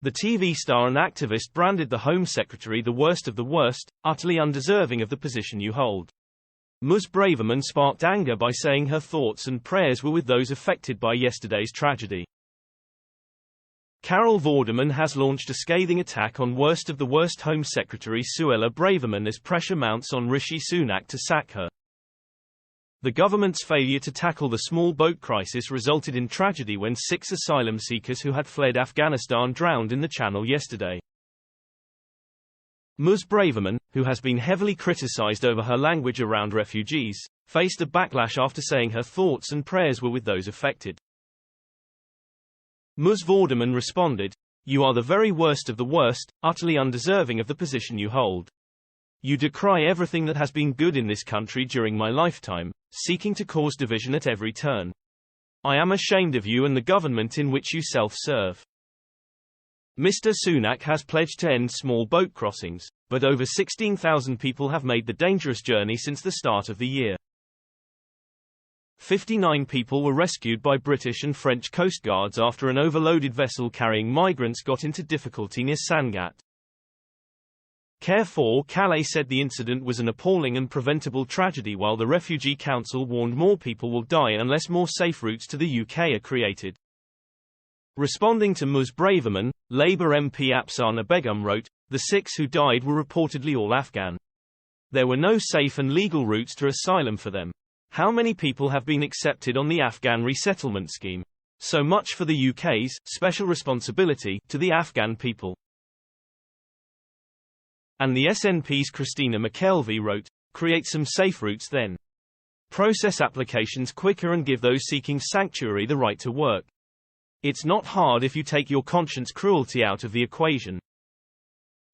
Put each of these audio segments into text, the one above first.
The TV star and activist branded the Home Secretary the worst of the worst, utterly undeserving of the position you hold. Ms. Braverman sparked anger by saying her thoughts and prayers were with those affected by yesterday's tragedy. Carol Vorderman has launched a scathing attack on worst of the worst Home Secretary Suella Braverman as pressure mounts on Rishi Sunak to sack her. The government's failure to tackle the small boat crisis resulted in tragedy when 6 asylum seekers who had fled Afghanistan drowned in the Channel yesterday. Ms. Braverman, who has been heavily criticized over her language around refugees, faced a backlash after saying her thoughts and prayers were with those affected. Ms. Vorderman responded, "You are the very worst of the worst, utterly undeserving of the position you hold. You decry everything that has been good in this country during my lifetime, seeking to cause division at every turn. I am ashamed of you and the government in which you self-serve." Mr. Sunak has pledged to end small boat crossings, but over 16,000 people have made the dangerous journey since the start of the year. 59 people were rescued by British and French Coast Guards after an overloaded vessel carrying migrants got into difficulty near Sangatte. Care for Calais said the incident was an appalling and preventable tragedy, while the Refugee Council warned more people will die unless more safe routes to the UK are created. Responding to Ms. Braverman, Labour MP Afsana Begum wrote, "The 6 who died were reportedly all Afghan. There were no safe and legal routes to asylum for them. How many people have been accepted on the Afghan resettlement scheme? So much for the UK's special responsibility to the Afghan people." And the SNP's Christina McKelvey wrote, "Create some safe routes then. Process applications quicker and give those seeking sanctuary the right to work. It's not hard if you take your conscience cruelty out of the equation."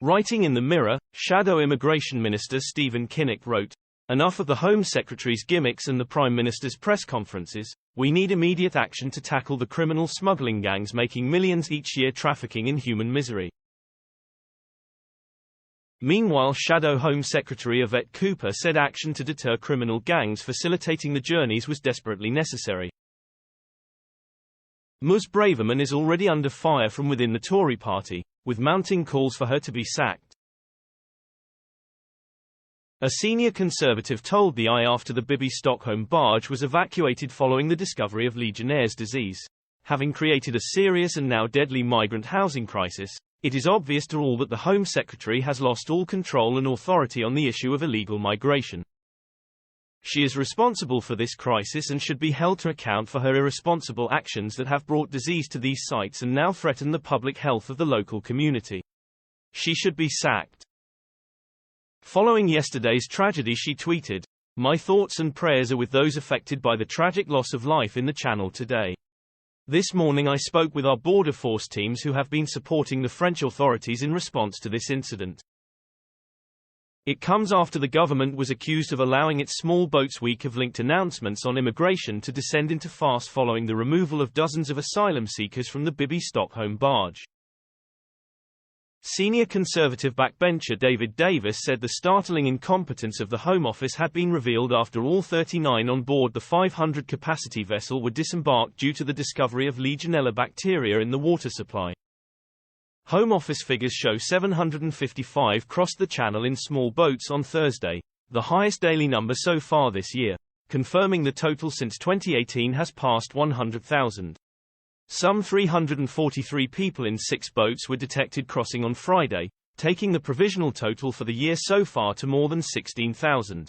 Writing in the Mirror, Shadow Immigration Minister Stephen Kinnock wrote, "Enough of the Home Secretary's gimmicks and the Prime Minister's press conferences. We need immediate action to tackle the criminal smuggling gangs making millions each year trafficking in human misery." Meanwhile, Shadow Home Secretary Yvette Cooper said action to deter criminal gangs facilitating the journeys was desperately necessary. Ms. Braverman is already under fire from within the Tory party, with mounting calls for her to be sacked. A senior Conservative told the Eye after the Bibby Stockholm barge was evacuated following the discovery of Legionnaire's disease, having created a serious and now deadly migrant housing crisis, it is obvious to all that the Home Secretary has lost all control and authority on the issue of illegal migration. She is responsible for this crisis and should be held to account for her irresponsible actions that have brought disease to these sites and now threaten the public health of the local community. She should be sacked. Following yesterday's tragedy, she tweeted, "My thoughts and prayers are with those affected by the tragic loss of life in the Channel today. This morning I spoke with our border force teams who have been supporting the French authorities in response to this incident. It comes after the government was accused of allowing its Small Boats Week of linked announcements on immigration to descend into farce following the removal of dozens of asylum seekers from the Bibby Stockholm barge." Senior Conservative backbencher David Davis said the startling incompetence of the Home Office had been revealed after all 39 on board the 500-capacity vessel were disembarked due to the discovery of Legionella bacteria in the water supply. Home Office figures show 755 crossed the Channel in small boats on Thursday, the highest daily number so far this year, confirming the total since 2018 has passed 100,000. Some 343 people in 6 boats were detected crossing on Friday, taking the provisional total for the year so far to more than 16,000.